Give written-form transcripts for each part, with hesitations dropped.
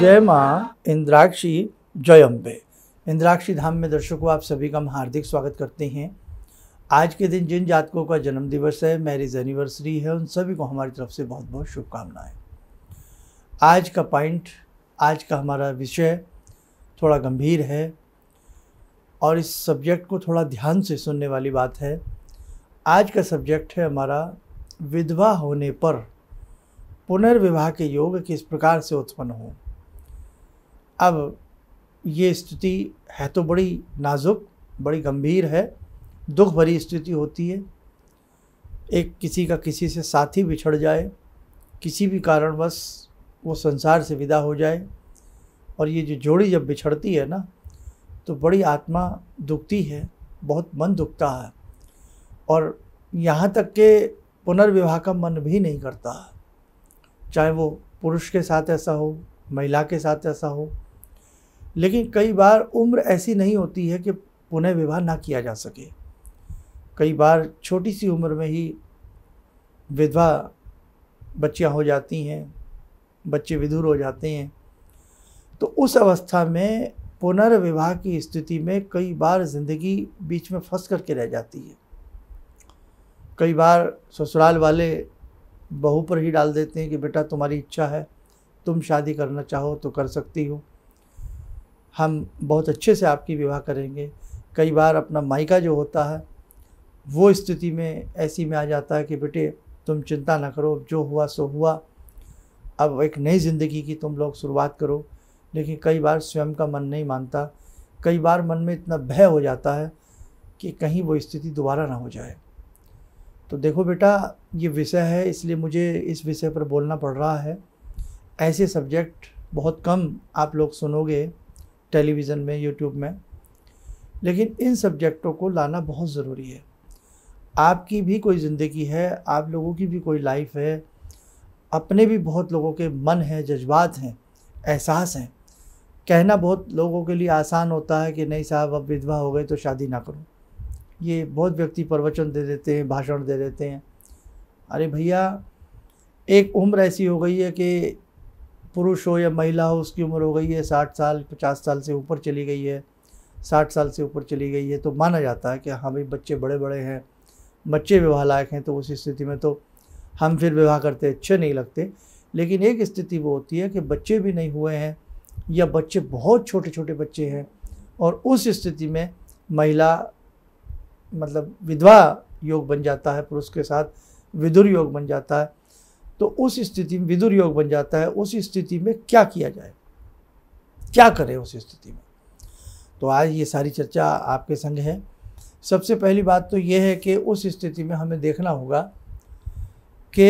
जय माँ इंद्राक्षी जय अम्बे। इंद्राक्षी धाम में दर्शकों आप सभी का हम हार्दिक स्वागत करते हैं। आज के दिन जिन जातकों का जन्म दिवस है, मैरिज एनिवर्सरी है, उन सभी को हमारी तरफ से बहुत बहुत शुभकामनाएं। आज का पॉइंट, आज का हमारा विषय थोड़ा गंभीर है और इस सब्जेक्ट को थोड़ा ध्यान से सुनने वाली बात है। आज का सब्जेक्ट है हमारा विधवा होने पर पुनर्विवाह के योग किस प्रकार से उत्पन्न हो। अब ये स्थिति है तो बड़ी नाजुक, बड़ी गंभीर है, दुख भरी स्थिति होती है। एक किसी का किसी से साथी बिछड़ जाए, किसी भी कारणवश वो संसार से विदा हो जाए, और ये जो जोड़ी जब बिछड़ती है ना, तो बड़ी आत्मा दुखती है, बहुत मन दुखता है, और यहाँ तक के पुनर्विवाह का मन भी नहीं करता। चाहे वो पुरुष के साथ ऐसा हो, महिला के साथ ऐसा हो। लेकिन कई बार उम्र ऐसी नहीं होती है कि पुनः विवाह ना किया जा सके। कई बार छोटी सी उम्र में ही विधवा बच्चियां हो जाती हैं, बच्चे विधुर हो जाते हैं। तो उस अवस्था में पुनर्विवाह की स्थिति में कई बार ज़िंदगी बीच में फंस करके रह जाती है। कई बार ससुराल वाले बहू पर ही डाल देते हैं कि बेटा तुम्हारी इच्छा है, तुम शादी करना चाहो तो कर सकती हो, हम बहुत अच्छे से आपकी विवाह करेंगे। कई बार अपना मायका जो होता है वो स्थिति में ऐसी में आ जाता है कि बेटे तुम चिंता ना करो, जो हुआ सो हुआ, अब एक नई ज़िंदगी की तुम लोग शुरुआत करो। लेकिन कई बार स्वयं का मन नहीं मानता, कई बार मन में इतना भय हो जाता है कि कहीं वो स्थिति दोबारा ना हो जाए। तो देखो बेटा, ये विषय है, इसलिए मुझे इस विषय पर बोलना पड़ रहा है। ऐसे सब्जेक्ट बहुत कम आप लोग सुनोगे टेलीविज़न में, यूट्यूब में, लेकिन इन सब्जेक्टों को लाना बहुत ज़रूरी है। आपकी भी कोई ज़िंदगी है, आप लोगों की भी कोई लाइफ है, अपने भी बहुत लोगों के मन हैं, जज्बात हैं, एहसास हैं। कहना बहुत लोगों के लिए आसान होता है कि नहीं साहब अब विधवा हो गए तो शादी ना करो। ये बहुत व्यक्ति प्रवचन दे देते हैं, भाषण दे देते हैं। अरे भैया, एक उम्र ऐसी हो गई है कि पुरुष हो या महिला हो, उसकी उम्र हो गई है 60 साल 50 साल से ऊपर चली गई है, 60 साल से ऊपर चली गई है, तो माना जाता है कि हाँ भाई बच्चे बड़े बड़े हैं, बच्चे विवाह लायक हैं, तो उस स्थिति में तो हम फिर विवाह करते अच्छे नहीं लगते। लेकिन एक स्थिति वो होती है कि बच्चे भी नहीं हुए हैं या बच्चे बहुत छोटे छोटे बच्चे हैं, और उस स्थिति में महिला मतलब विधवा योग बन जाता है, पुरुष के साथ विधुर योग बन जाता है। तो उस स्थिति में विधुर योग बन जाता है। उस स्थिति में क्या किया जाए, क्या करें उस स्थिति में, तो आज ये सारी चर्चा आपके संग है। सबसे पहली बात तो ये है कि उस स्थिति में हमें देखना होगा कि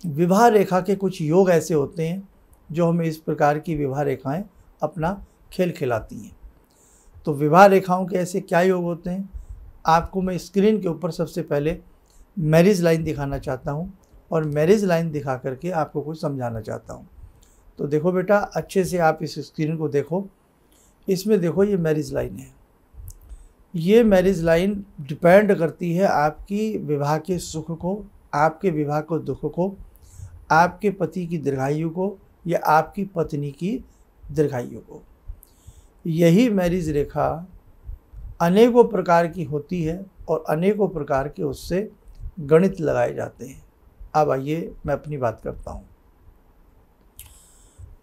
विवाह रेखा के कुछ योग ऐसे होते हैं जो हमें इस प्रकार की विवाह रेखाएं अपना खेल खिलाती हैं। तो विवाह रेखाओं के ऐसे क्या योग होते हैं, आपको मैं स्क्रीन के ऊपर सबसे पहले मैरिज लाइन दिखाना चाहता हूं, और मैरिज लाइन दिखा करके आपको कुछ समझाना चाहता हूं। तो देखो बेटा, अच्छे से आप इस स्क्रीन को देखो। इसमें देखो ये मैरिज लाइन है। ये मैरिज लाइन डिपेंड करती है आपकी विवाह के सुख को, आपके विवाह को दुख को, आपके पति की दीर्घायु को या आपकी पत्नी की दीर्घायु को। यही मैरिज रेखा अनेकों प्रकार की होती है और अनेकों प्रकार के उससे गणित लगाए जाते हैं। अब आइए मैं अपनी बात करता हूँ।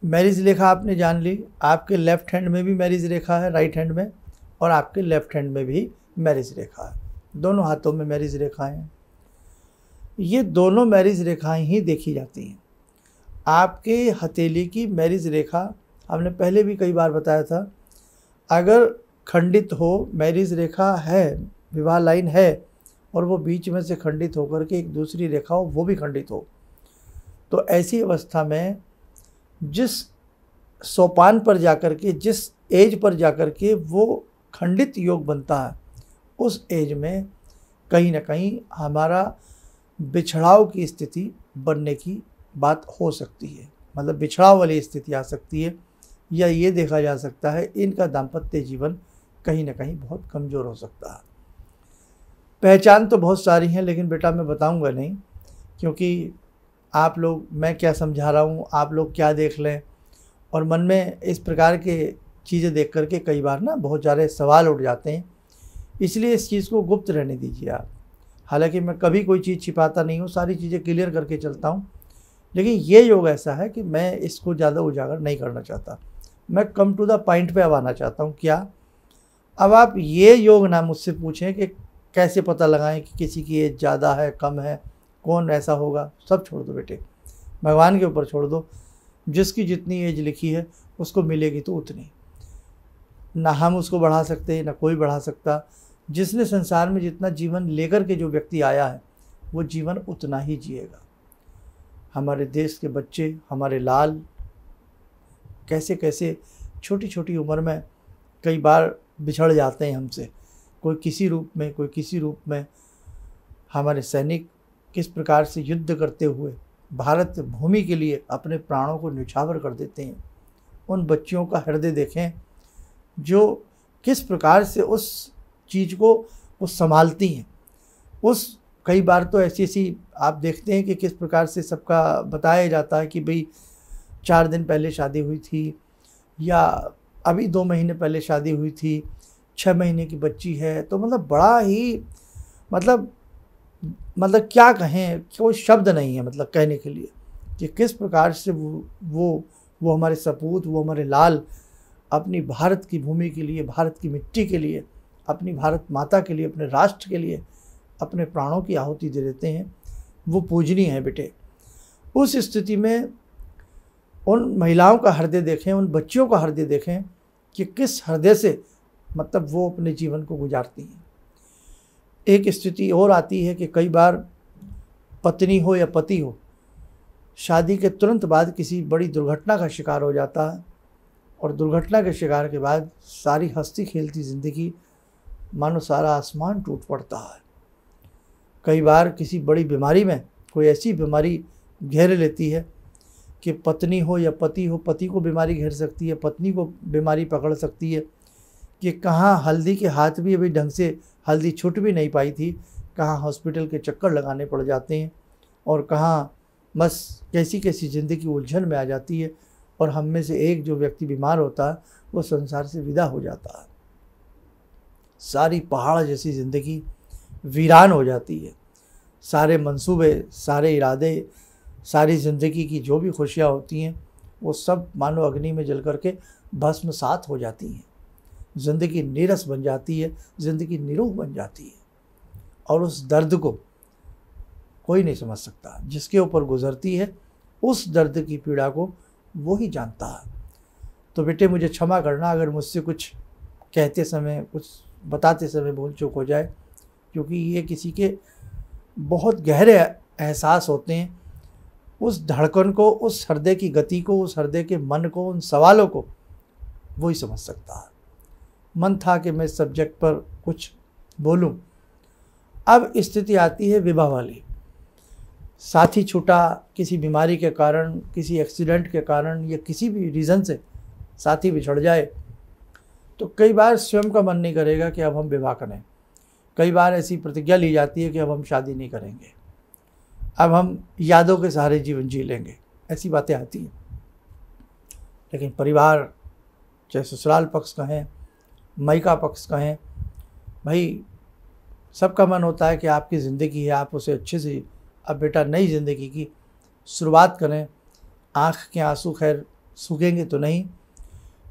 मैरिज रेखा आपने जान ली, आपके लेफ्ट हैंड में भी मैरिज रेखा है, राइट हैंड में, और आपके लेफ्ट हैंड में भी मैरिज रेखा है, दोनों हाथों में मैरिज रेखाएं हैं। ये दोनों मैरिज रेखाएं ही देखी जाती हैं। आपके हथेली की मैरिज रेखा, हमने पहले भी कई बार बताया था, अगर खंडित हो, मैरिज रेखा है, विवाह लाइन है, और वो बीच में से खंडित होकर के एक दूसरी रेखा हो, वो भी खंडित हो, तो ऐसी अवस्था में जिस सोपान पर जाकर के, जिस एज पर जाकर के वो खंडित योग बनता है, उस एज में कहीं ना कहीं हमारा बिछड़ाव की स्थिति बनने की बात हो सकती है। मतलब बिछड़ाव वाली स्थिति आ सकती है, या ये देखा जा सकता है इनका दाम्पत्य जीवन कहीं ना कहीं बहुत कमज़ोर हो सकता है। पहचान तो बहुत सारी हैं, लेकिन बेटा मैं बताऊंगा नहीं, क्योंकि आप लोग, मैं क्या समझा रहा हूँ, आप लोग क्या देख लें, और मन में इस प्रकार के चीज़ें देख करके कई बार ना बहुत सारे सवाल उठ जाते हैं। इसलिए इस चीज़ को गुप्त रहने दीजिए आप। हालांकि मैं कभी कोई चीज़ छिपाता नहीं हूँ, सारी चीज़ें क्लियर करके चलता हूँ, लेकिन ये योग ऐसा है कि मैं इसको ज़्यादा उजागर नहीं करना चाहता। मैं कम टू द पॉइंट पे अब आना चाहता हूँ। क्या? अब आप ये योग ना मुझसे पूछें कि कैसे पता लगाएं कि किसी की एज ज़्यादा है कम है, कौन ऐसा होगा। सब छोड़ दो बेटे, भगवान के ऊपर छोड़ दो। जिसकी जितनी एज लिखी है उसको मिलेगी तो उतनी। ना हम उसको बढ़ा सकते हैं, ना कोई बढ़ा सकता। जिसने संसार में जितना जीवन लेकर के जो व्यक्ति आया है वो जीवन उतना ही जिएगा। हमारे देश के बच्चे, हमारे लाल कैसे कैसे छोटी छोटी उम्र में कई बार बिछड़ जाते हैं हमसे, कोई किसी रूप में, कोई किसी रूप में। हमारे सैनिक किस प्रकार से युद्ध करते हुए भारत भूमि के लिए अपने प्राणों को न्यौछावर कर देते हैं। उन बच्चियों का हृदय देखें जो किस प्रकार से उस चीज़ को वो संभालती हैं। उस कई बार तो ऐसी ऐसी आप देखते हैं कि किस प्रकार से सबका बताया जाता है कि भाई 4 दिन पहले शादी हुई थी, या अभी 2 महीने पहले शादी हुई थी, 6 महीने की बच्ची है। तो मतलब बड़ा ही मतलब क्या कहें, कोई शब्द नहीं है मतलब कहने के लिए कि किस प्रकार से वो हमारे सपूत, वो हमारे लाल अपनी भारत की भूमि के लिए, भारत की मिट्टी के लिए, अपनी भारत माता के लिए, अपने राष्ट्र के लिए अपने प्राणों की आहुति दे देते हैं। वो पूजनीय है बेटे। उस स्थिति में उन महिलाओं का हृदय देखें, उन बच्चियों का हृदय देखें कि किस हृदय से मतलब वो अपने जीवन को गुजारती हैं। एक स्थिति और आती है कि कई बार पत्नी हो या पति हो, शादी के तुरंत बाद किसी बड़ी दुर्घटना का शिकार हो जाता है, और दुर्घटना के शिकार के बाद सारी हंसती खेलती ज़िंदगी मानो सारा आसमान टूट पड़ता है। कई बार किसी बड़ी बीमारी में कोई ऐसी बीमारी घेर लेती है कि पत्नी हो या पति हो, पति को बीमारी घेर सकती है, पत्नी को बीमारी पकड़ सकती है कि कहाँ हल्दी के हाथ भी अभी ढंग से हल्दी छूट भी नहीं पाई थी, कहाँ हॉस्पिटल के चक्कर लगाने पड़ जाते हैं, और कहाँ बस कैसी कैसी ज़िंदगी उलझन में आ जाती है, और हम में से एक जो व्यक्ति बीमार होता है वो संसार से विदा हो जाता है। सारी पहाड़ जैसी ज़िंदगी वीरान हो जाती है। सारे मंसूबे, सारे इरादे, सारी ज़िंदगी की जो भी खुशियाँ होती हैं वो सब मानो अग्नि में जल करके भस्मसात हो जाती हैं। ज़िंदगी नीरस बन जाती है, ज़िंदगी निरूह बन जाती है, और उस दर्द को कोई नहीं समझ सकता। जिसके ऊपर गुजरती है उस दर्द की पीड़ा को वो ही जानता है। तो बेटे मुझे क्षमा करना अगर मुझसे कुछ कहते समय, कुछ बताते समय भूल चूक हो जाए, क्योंकि ये किसी के बहुत गहरे एहसास होते हैं। उस धड़कन को, उस हृदय की गति को, उस हृदय के मन को, उन सवालों को वो ही समझ सकता है। मन था कि मैं इस सब्जेक्ट पर कुछ बोलूं। अब स्थिति आती है विवाह वाली। साथी छूटा किसी बीमारी के कारण, किसी एक्सीडेंट के कारण, या किसी भी रीज़न से साथी बिछड़ जाए तो कई बार स्वयं का मन नहीं करेगा कि अब हम विवाह करें। कई बार ऐसी प्रतिज्ञा ली जाती है कि अब हम शादी नहीं करेंगे, अब हम यादों के सहारे जीवन जी लेंगे, ऐसी बातें आती हैं। लेकिन परिवार, चाहे ससुराल पक्ष कहें, मायका पक्ष कहें, भाई सबका मन होता है कि आपकी ज़िंदगी है, आप उसे अच्छे से अब बेटा नई ज़िंदगी की शुरुआत करें। आँख के आंसू खैर सूखेंगे तो नहीं,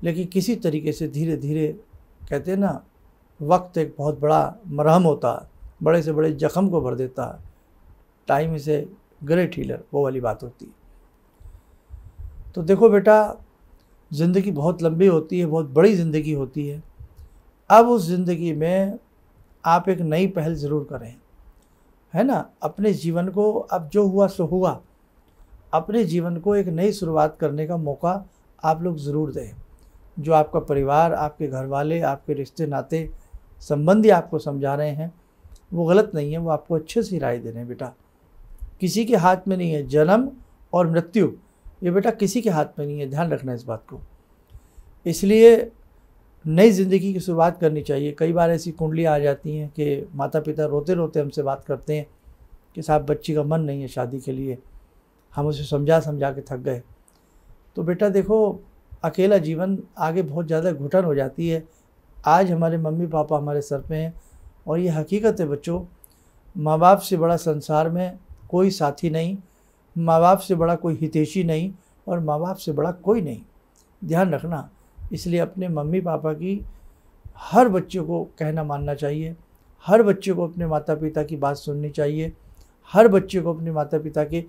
लेकिन किसी तरीके से धीरे धीरे, कहते हैं ना, वक्त एक बहुत बड़ा मरहम होता है, बड़े से बड़े जख्म को भर देता है। Time is a great healer, वो वाली बात होती है। तो देखो बेटा, ज़िंदगी बहुत लंबी होती है, बहुत बड़ी ज़िंदगी होती है। अब उस ज़िंदगी में आप एक नई पहल ज़रूर करें, है ना। अपने जीवन को, अब जो हुआ सो हुआ, अपने जीवन को एक नई शुरुआत करने का मौका आप लोग ज़रूर दें। जो आपका परिवार, आपके घर वाले, आपके रिश्ते नाते संबंधी आपको समझा रहे हैं वो गलत नहीं है, वो आपको अच्छे से राय दे रहे हैं। बेटा किसी के हाथ में नहीं है, जन्म और मृत्यु ये बेटा किसी के हाथ में नहीं है, ध्यान रखना इस बात को। इसलिए नई ज़िंदगी की शुरुआत करनी चाहिए। कई बार ऐसी कुंडलियाँ आ जाती हैं कि माता पिता रोते रोते हमसे बात करते हैं कि साहब बच्ची का मन नहीं है शादी के लिए, हम उसे समझा समझा के थक गए। तो बेटा देखो, अकेला जीवन आगे बहुत ज़्यादा घुटन हो जाती है। आज हमारे मम्मी पापा हमारे सर पे हैं और ये हकीकत है बच्चों, माँ बाप से बड़ा संसार में कोई साथी नहीं, माँ बाप से बड़ा कोई हितैषी नहीं और माँ बाप से बड़ा कोई नहीं। ध्यान रखना। इसलिए अपने मम्मी पापा की हर बच्चे को कहना मानना चाहिए, हर बच्चे को अपने माता पिता की बात सुननी चाहिए, हर बच्चे को अपने माता पिता के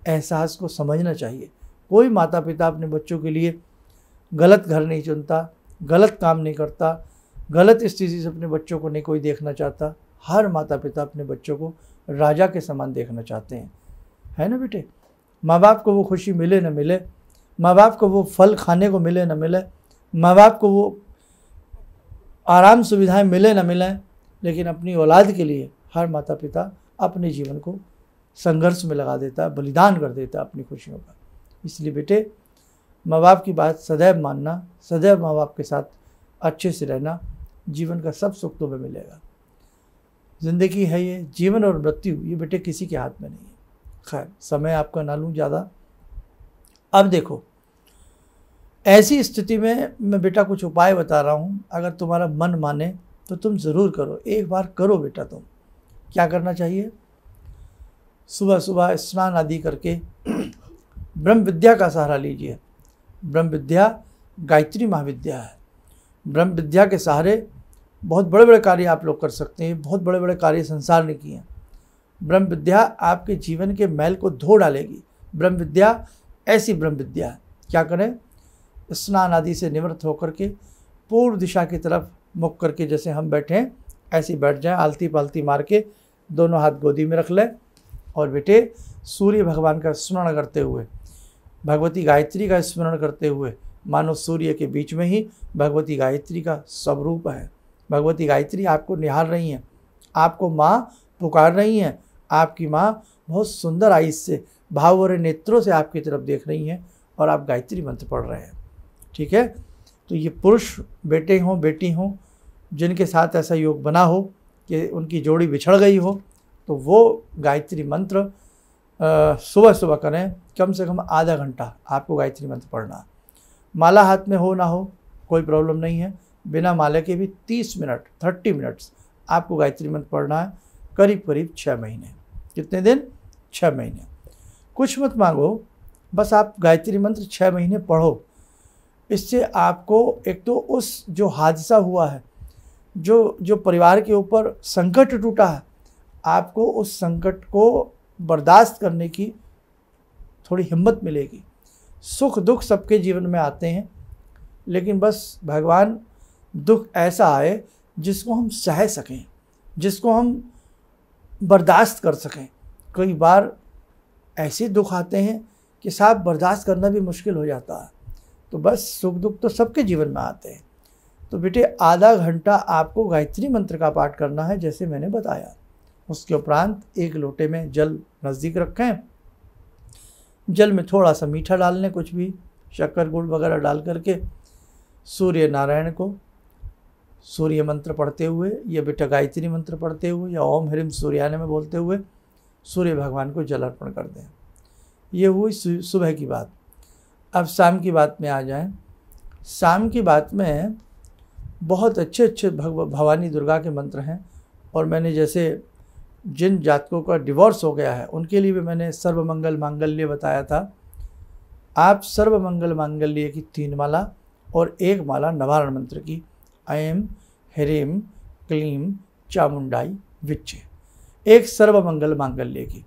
एहसास को समझना चाहिए। कोई माता पिता अपने बच्चों के लिए गलत घर नहीं चुनता, गलत काम नहीं करता, गलत स्थिति से अपने बच्चों को नहीं कोई देखना चाहता। हर माता पिता अपने बच्चों को राजा के समान देखना चाहते हैं, है ना बेटे। माँ बाप को वो खुशी मिले न मिले, माँ बाप को वो फल खाने को मिले न मिले, माँ बाप को वो आराम सुविधाएं मिले न मिले, लेकिन अपनी औलाद के लिए हर माता पिता अपने जीवन को संघर्ष में लगा देता है, बलिदान कर देता है अपनी खुशियों का। इसलिए बेटे माँ बाप की बात सदैव मानना, सदैव माँ बाप के साथ अच्छे से रहना, जीवन का सब सुख तुम्हें मिलेगा। ज़िंदगी है ये, जीवन और मृत्यु ये बेटे किसी के हाथ में नहीं है। खैर समय आपका ना लूँ ज़्यादा। अब देखो, ऐसी स्थिति में मैं बेटा कुछ उपाय बता रहा हूँ, अगर तुम्हारा मन माने तो तुम ज़रूर करो। एक बार करो बेटा। तुम क्या करना चाहिए, सुबह सुबह स्नान आदि करके ब्रह्म विद्या का सहारा लीजिए। ब्रह्म विद्या गायत्री महाविद्या है। ब्रह्म विद्या के सहारे बहुत बड़े बड़े कार्य आप लोग कर सकते हैं। बहुत बड़े बड़े कार्य संसार ने किए हैं। ब्रह्म विद्या आपके जीवन के मैल को धो डालेगी। ब्रह्म विद्या ऐसी ब्रह्म विद्या है। क्या करें, स्नान आदि से निवृत्त होकर के पूर्व दिशा की तरफ मुख करके, जैसे हम बैठे हैं ऐसे बैठ जाएं, आलती पालती मार के दोनों हाथ गोदी में रख लें और बेटे सूर्य भगवान का स्मरण करते हुए, भगवती गायत्री का स्मरण करते हुए, मानो सूर्य के बीच में ही भगवती गायत्री का स्वरूप है। भगवती गायत्री आपको निहार रही हैं, आपको माँ पुकार रही हैं। आपकी माँ बहुत सुंदर आइज से, भाव भरे नेत्रों से आपकी तरफ देख रही हैं और आप गायत्री मंत्र पढ़ रहे हैं। ठीक है, तो ये पुरुष बेटे हों बेटी हों जिनके साथ ऐसा योग बना हो कि उनकी जोड़ी बिछड़ गई हो, तो वो गायत्री मंत्र सुबह सुबह करें। कम से कम आधा घंटा आपको गायत्री मंत्र पढ़ना है। माला हाथ में हो ना हो कोई प्रॉब्लम नहीं है, बिना माला के भी 30 मिनट 30 मिनट्स आपको गायत्री मंत्र पढ़ना है। करीब करीब 6 महीने। कितने दिन? 6 महीने। कुछ मत मांगो, बस आप गायत्री मंत्र 6 महीने पढ़ो। इससे आपको एक तो उस जो हादसा हुआ है, जो परिवार के ऊपर संकट टूटा है, आपको उस संकट को बर्दाश्त करने की थोड़ी हिम्मत मिलेगी। सुख दुख सबके जीवन में आते हैं, लेकिन बस भगवान दुख ऐसा आए जिसको हम सह सकें, जिसको हम बर्दाश्त कर सकें। कई बार ऐसे दुख आते हैं कि साहब बर्दाश्त करना भी मुश्किल हो जाता है। तो बस सुख दुख तो सबके जीवन में आते हैं। तो बेटे आधा घंटा आपको गायत्री मंत्र का पाठ करना है, जैसे मैंने बताया। उसके उपरांत एक लोटे में जल नज़दीक रखें। जल में थोड़ा सा मीठा डाल लें, कुछ भी शक्कर गुड़ वगैरह डाल करके सूर्य नारायण को सूर्य मंत्र पढ़ते हुए या बेटा गायत्री मंत्र पढ़ते हुए या ओम ह्रीम सूर्याय में बोलते हुए सूर्य भगवान को जल अर्पण कर दें। ये हुई सुबह की बात। अब शाम की बात में आ जाएं। शाम की बात में बहुत अच्छे अच्छे भवानी दुर्गा के मंत्र हैं, और मैंने जैसे जिन जातकों का डिवोर्स हो गया है उनके लिए भी मैंने सर्वमंगल मांगल्य बताया था। आप सर्वमंगल मांगल्य की 3 माला और 1 माला निवारण मंत्र की, ऐं ह्रीं क्लीं चामुंडाई विच्चे, एक सर्वमंगल मांगल्य की।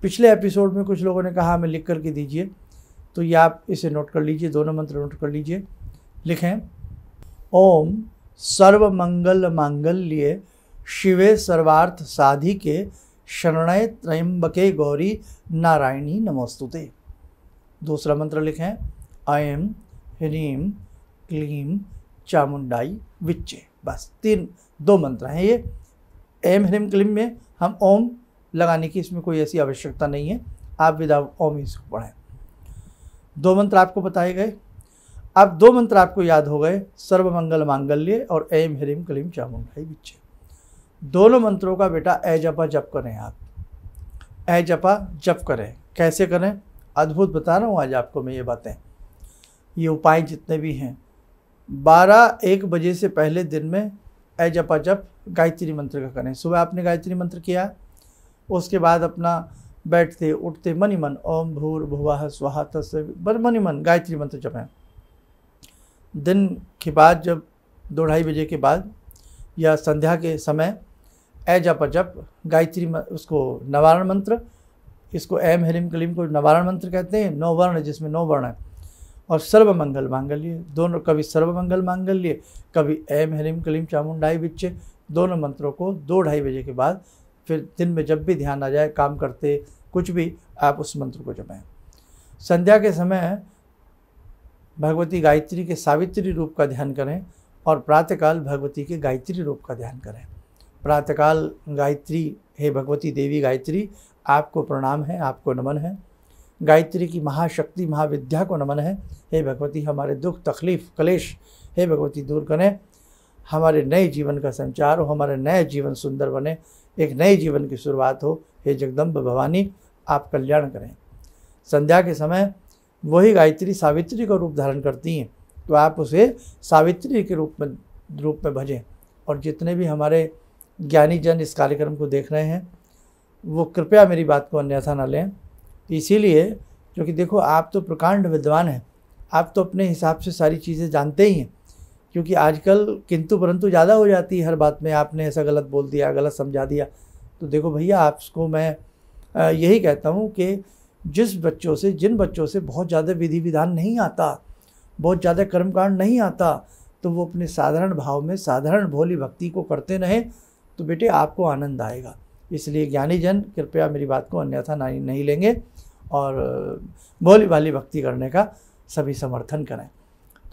पिछले एपिसोड में कुछ लोगों ने कहा हमें लिख करके दीजिए, तो ये आप इसे नोट कर लीजिए, दोनों मंत्र नोट कर लीजिए। लिखें, ओम सर्वमंगल मांगल्ये शिवे सर्वार्थ साधिके शरण्ये त्र्यंबके गौरी नारायणी नमोस्तुते। दूसरा मंत्र लिखें, ऐं ह्रीं क्लीं चामुंडाई विच्चे। बस 2 मंत्र हैं ये। ऐं ह्रीं क्लीं में हम ओम लगाने की इसमें कोई ऐसी आवश्यकता नहीं है, आप विदाउट ओम ही इसको पढ़ें। 2 मंत्र आपको बताए गए। अब 2 मंत्र आपको याद हो गए, सर्वमंगल मांगल्य और ऐं ह्रीं क्लीं चामुंडाई विच्चे। दोनों मंत्रों का बेटा ऐ जपा जप करें। आप ऐ जपा जप करें। कैसे करें? अद्भुत बता रहा हूँ आज आपको मैं ये बातें। ये उपाय जितने भी हैं 12-1 बजे से पहले दिन में जप जप गायत्री मंत्र का करें। सुबह आपने गायत्री मंत्र किया, उसके बाद अपना बैठते उठते मनि मन ओम भूर्भुवः स्वः तत्सवितुर्वरेण्यं मनि मन गायत्री मंत्र जपें। दिन के बाद जब 2-2:30 बजे के बाद या संध्या के समय जप जप गायत्री उसको नवारण मंत्र, इसको ऐम ह्रीम क्लीम को नवारण मंत्र कहते हैं, 9 वर्ण जिसमें 9 वर्ण है, और सर्वमंगल मांगल्य दोनों, कभी सर्वमंगल मांगल्य कभी ऐम ह्रीम क्लीम चामुंडाई बिच्चे, दोनों मंत्रों को 2-2:30 बजे के बाद फिर दिन में जब भी ध्यान आ जाए, काम करते कुछ भी, आप उस मंत्र को जपें। संध्या के समय भगवती गायत्री के सावित्री रूप का ध्यान करें और प्रातःकाल भगवती के गायत्री रूप का ध्यान करें। प्रातःकाल गायत्री, हे भगवती देवी गायत्री आपको प्रणाम है, आपको नमन है। गायत्री की महाशक्ति महाविद्या को नमन है। हे भगवती हमारे दुख तकलीफ़ कलेश हे भगवती दूर करें, हमारे नए जीवन का संचार हो, हमारे नए जीवन सुंदर बने, एक नए जीवन की शुरुआत हो। हे जगदम्ब भवानी आप कल्याण करें। संध्या के समय वही गायत्री सावित्री का रूप धारण करती हैं, तो आप उसे सावित्री के रूप में भजें। और जितने भी हमारे ज्ञानी जन इस कार्यक्रम को देख रहे हैं वो कृपया मेरी बात को अन्यथा न लें, इसीलिए क्योंकि देखो आप तो प्रकांड विद्वान हैं, आप तो अपने हिसाब से सारी चीज़ें जानते ही हैं, क्योंकि आजकल किंतु परंतु ज़्यादा हो जाती है हर बात में, आपने ऐसा गलत बोल दिया, गलत समझा दिया। तो देखो भैया आपको मैं यही कहता हूँ कि जिन बच्चों से बहुत ज़्यादा विधि विधान नहीं आता, बहुत ज़्यादा कर्मकांड नहीं आता, तो वो अपने साधारण भाव में साधारण भोली भक्ति को करते रहें, तो बेटे आपको आनंद आएगा। इसलिए ज्ञानी जन कृपया मेरी बात को अन्यथा नहीं लेंगे और भोली भाली भक्ति करने का सभी समर्थन करें।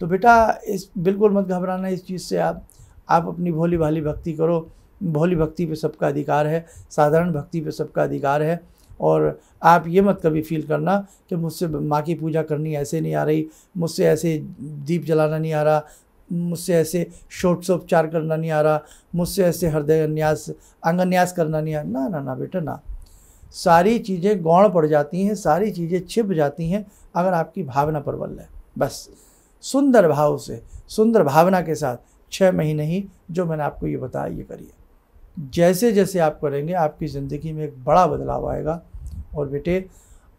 तो बेटा इस बिल्कुल मत घबराना इस चीज़ से, आप अपनी भोली भाली भक्ति करो। भोली भक्ति पे सबका अधिकार है, साधारण भक्ति पे सबका अधिकार है। और आप ये मत कभी फील करना कि मुझसे माँ की पूजा करनी ऐसे नहीं आ रही, मुझसे ऐसे दीप जलाना नहीं आ रहा, मुझसे ऐसे षोडशोपचार करना नहीं आ रहा, मुझसे ऐसे हृदय न्यास अंगन्यास करना नहीं आ रहा। ना बेटा ना, सारी चीज़ें गौण पड़ जाती हैं, सारी चीज़ें छिप जाती हैं अगर आपकी भावना प्रबल है। बस सुंदर भाव से, सुंदर भावना के साथ 6 महीने ही जो मैंने आपको ये बताया ये करिए। जैसे जैसे आप करेंगे आपकी ज़िंदगी में एक बड़ा बदलाव आएगा। और बेटे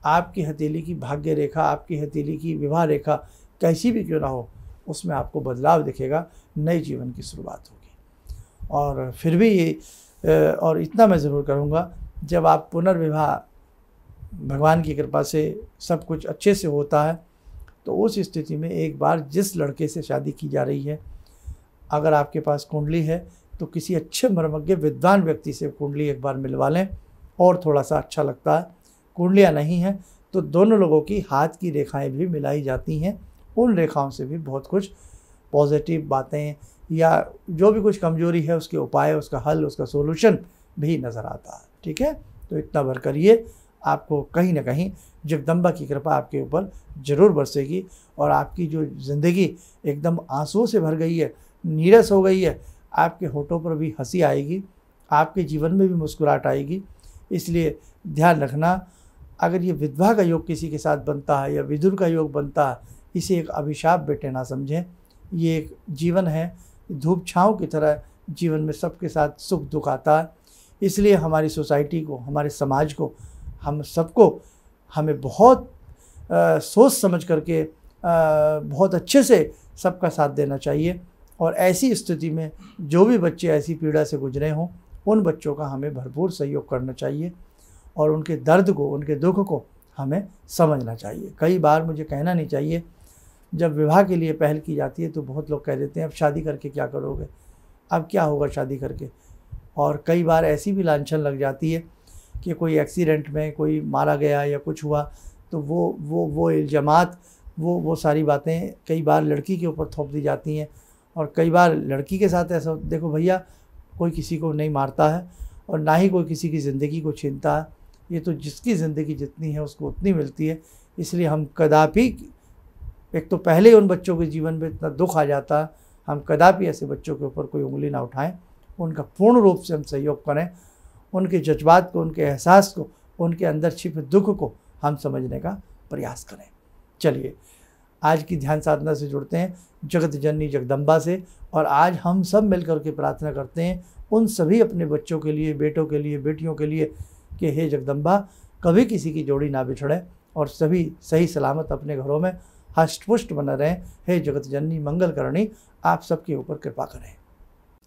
आपकी हथेली की भाग्य रेखा, आपकी हथेली की विवाह रेखा कैसी भी क्यों ना हो, उसमें आपको बदलाव दिखेगा, नए जीवन की शुरुआत होगी। और फिर भी ये और इतना मैं ज़रूर करूँगा, जब आप पुनर्विवाह भगवान की कृपा से सब कुछ अच्छे से होता है, तो उस स्थिति में एक बार जिस लड़के से शादी की जा रही है, अगर आपके पास कुंडली है तो किसी अच्छे मर्मज्ञ विद्वान व्यक्ति से कुंडली एक बार मिलवा लें, और थोड़ा सा अच्छा लगता है। कुंडलियाँ नहीं हैं तो दोनों लोगों की हाथ की रेखाएं भी मिलाई जाती हैं, उन रेखाओं से भी बहुत कुछ पॉजिटिव बातें या जो भी कुछ कमजोरी है उसके उपाय, उसका हल, उसका सोल्यूशन भी नज़र आता है। ठीक है, तो इतना भर करिए, आपको कहीं ना कहीं जगदम्बा की कृपा आपके ऊपर ज़रूर बरसेगी और आपकी जो ज़िंदगी एकदम आंसुओं से भर गई है, नीरस हो गई है, आपके होठों पर भी हंसी आएगी, आपके जीवन में भी मुस्कुराहट आएगी। इसलिए ध्यान रखना, अगर ये विधवा का योग किसी के साथ बनता है या विधुर का योग बनता है, इसे एक अभिशाप बेटे ना समझें। ये एक जीवन है, धूप छाँव की तरह जीवन में सबके साथ सुख दुख आता है। इसलिए हमारी सोसाइटी को, हमारे समाज को, हम सबको हमें बहुत सोच समझ करके बहुत अच्छे से सबका साथ देना चाहिए। और ऐसी स्थिति में जो भी बच्चे ऐसी पीड़ा से गुजरे हों, उन बच्चों का हमें भरपूर सहयोग करना चाहिए और उनके दर्द को, उनके दुख को हमें समझना चाहिए। कई बार मुझे कहना नहीं चाहिए, जब विवाह के लिए पहल की जाती है तो बहुत लोग कह देते हैं अब शादी करके क्या करोगे, अब क्या होगा शादी करके। और कई बार ऐसी भी लांछन लग जाती है कि कोई एक्सीडेंट में कोई मारा गया या कुछ हुआ, तो वो इल्ज़ामात, वो सारी बातें कई बार लड़की के ऊपर थोप दी जाती हैं। और कई बार लड़की के साथ ऐसा, देखो भैया कोई किसी को नहीं मारता है और ना ही कोई किसी की ज़िंदगी को छीनता है, ये तो जिसकी ज़िंदगी जितनी है उसको उतनी मिलती है। इसलिए हम कदापि, एक तो पहले उन बच्चों के जीवन में इतना दुख आ जाता है, हम कदापि ऐसे बच्चों के ऊपर कोई उंगली ना उठाएं, उनका पूर्ण रूप से हम सहयोग करें, उनके जज्बात को, उनके एहसास को, उनके अंदर छिपे दुख को हम समझने का प्रयास करें। चलिए आज की ध्यान साधना से जुड़ते हैं जगत जननी जगदम्बा से। और आज हम सब मिलकर के प्रार्थना करते हैं उन सभी अपने बच्चों के लिए, बेटों के लिए, बेटियों के लिए कि हे जगदम्बा कभी किसी की जोड़ी ना बिछड़े और सभी सही सलामत अपने घरों में हष्टपुष्ट बना रहें। हे जगत जननी मंगल करणी, आप सबके ऊपर कृपा करें।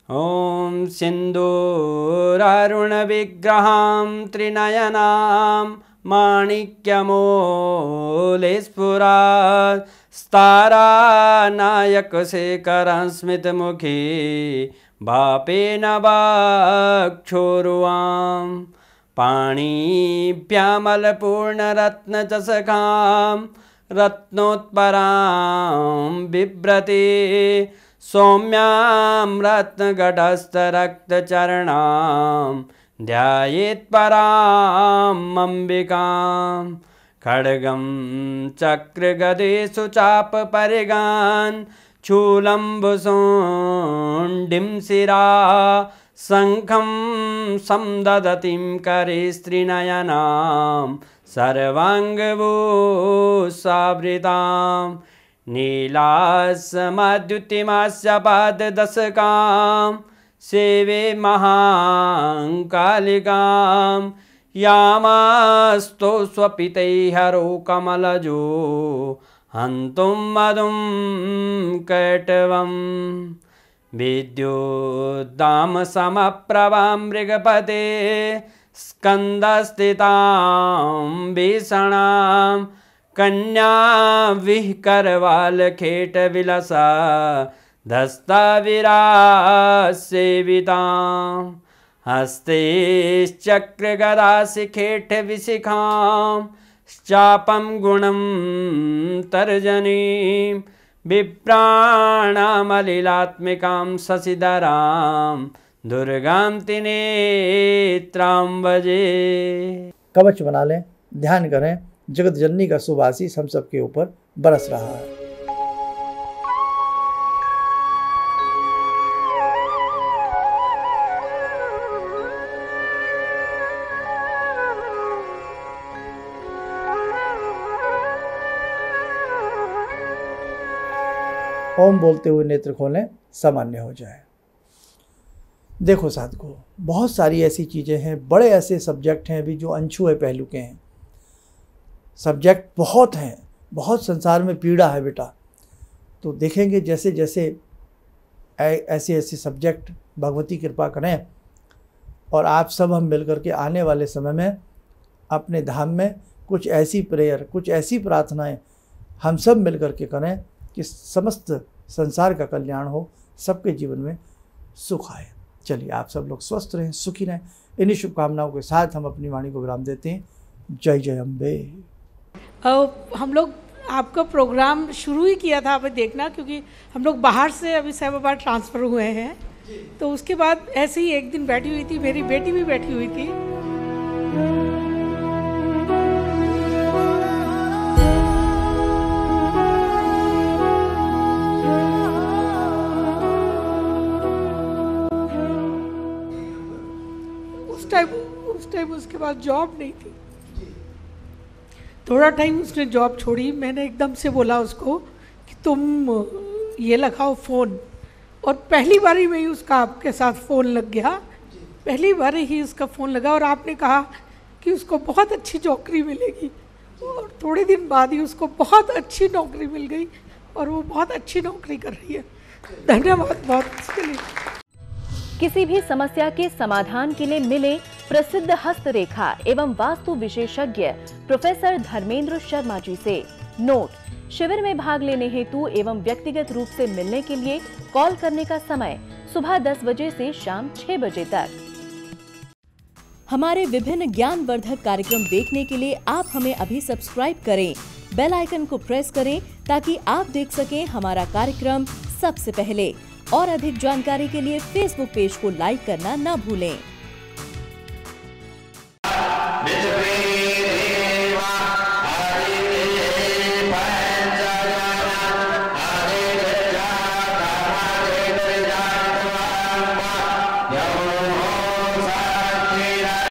ॐ सिन्दूरारुणविग्रहां त्रिनयनां माणिक्यमूलस्फुरात् स्तारानायकशेखरं स्मितमुखी भापेन वाक्षोरुवां पाणिभ्यामलपूर्णरत्नचषकां रत्नोत्परां बिभ्रति सौम्यां रत्नघटस्थरक्तचरणां ध्यायेत् पराम् अम्बिकां खड्गं चक्रगदेषु चापपरिगान् शूलम्बुशुण्डिं शिरा शङ्खं संदधतीं करे स्त्रीनयनां सर्वाङ्गभूषावृतां नीलास्मद्युतिमास्य पाददशकां सेवे महाकालिकां यामास्तो स्वपितैहरो कमलजो हन्तुं मधुं कैटवम् विद्युद्दामसमप्रभां मृगपते स्कन्दस्थितां भीषणां कन्या विहकरवालखेटविलसा धस्ताविरासेवितां हस्तेश्चक्रगदाशिखेटविशिखां चापं गुणं तर्जनीं विप्राणामलिलात्मिकां शशिधरां दुर्गां त्रिनेत्रां भजे। कवच बना लें, ध्यान करें, जगत जननी का शुभ आशीष हम सबके ऊपर बरस रहा है। ओम बोलते हुए नेत्र खोलें, सामान्य हो जाए। देखो साधको, बहुत सारी ऐसी चीज़ें हैं, बड़े ऐसे सब्जेक्ट हैं अभी जो अनछुए पहलू के हैं। सब्जेक्ट बहुत हैं, बहुत संसार में पीड़ा है बेटा। तो देखेंगे जैसे जैसे ऐसे ऐसे सब्जेक्ट भगवती कृपा करें और आप सब हम मिलकर के आने वाले समय में अपने धाम में कुछ ऐसी प्रेयर, कुछ ऐसी प्रार्थनाएं हम सब मिलकर के करें कि समस्त संसार का कल्याण हो, सबके जीवन में सुख आए। चलिए आप सब लोग स्वस्थ रहें, सुखी रहें। इन्हीं शुभकामनाओं के साथ हम अपनी वाणी को विराम देते हैं। जय जय अम्बे। हम लोग आपका प्रोग्राम शुरू ही किया था, अभी देखना, क्योंकि हम लोग बाहर से अभी साहिबाबाद ट्रांसफ़र हुए हैं, तो उसके बाद ऐसे ही एक दिन बैठी हुई थी, मेरी बेटी भी बैठी हुई थी। उस टाइम उसके पास जॉब नहीं थी। थोड़ा टाइम उसने जॉब छोड़ी। मैंने एकदम से बोला उसको कि तुम ये लगाओ फ़ोन, और पहली बार ही में ही उसका आपके साथ फ़ोन लग गया। पहली बार ही उसका फ़ोन लगा और आपने कहा कि उसको बहुत अच्छी नौकरी मिलेगी, और थोड़े दिन बाद ही उसको बहुत अच्छी नौकरी मिल गई और वो बहुत अच्छी नौकरी कर रही है। धन्यवाद बहुत इसके लिए। किसी भी समस्या के समाधान के लिए मिले प्रसिद्ध हस्तरेखा एवं वास्तु विशेषज्ञ प्रोफेसर धर्मेंद्र शर्मा जी से। नोट: शिविर में भाग लेने हेतु एवं व्यक्तिगत रूप से मिलने के लिए कॉल करने का समय सुबह 10 बजे से शाम 6 बजे तक। हमारे विभिन्न ज्ञानवर्धक कार्यक्रम देखने के लिए आप हमें अभी सब्सक्राइब करें, बेल आइकन को प्रेस करें ताकि आप देख सकें हमारा कार्यक्रम सबसे पहले। और अधिक जानकारी के लिए फेसबुक पेज को लाइक करना न भूलें। Yo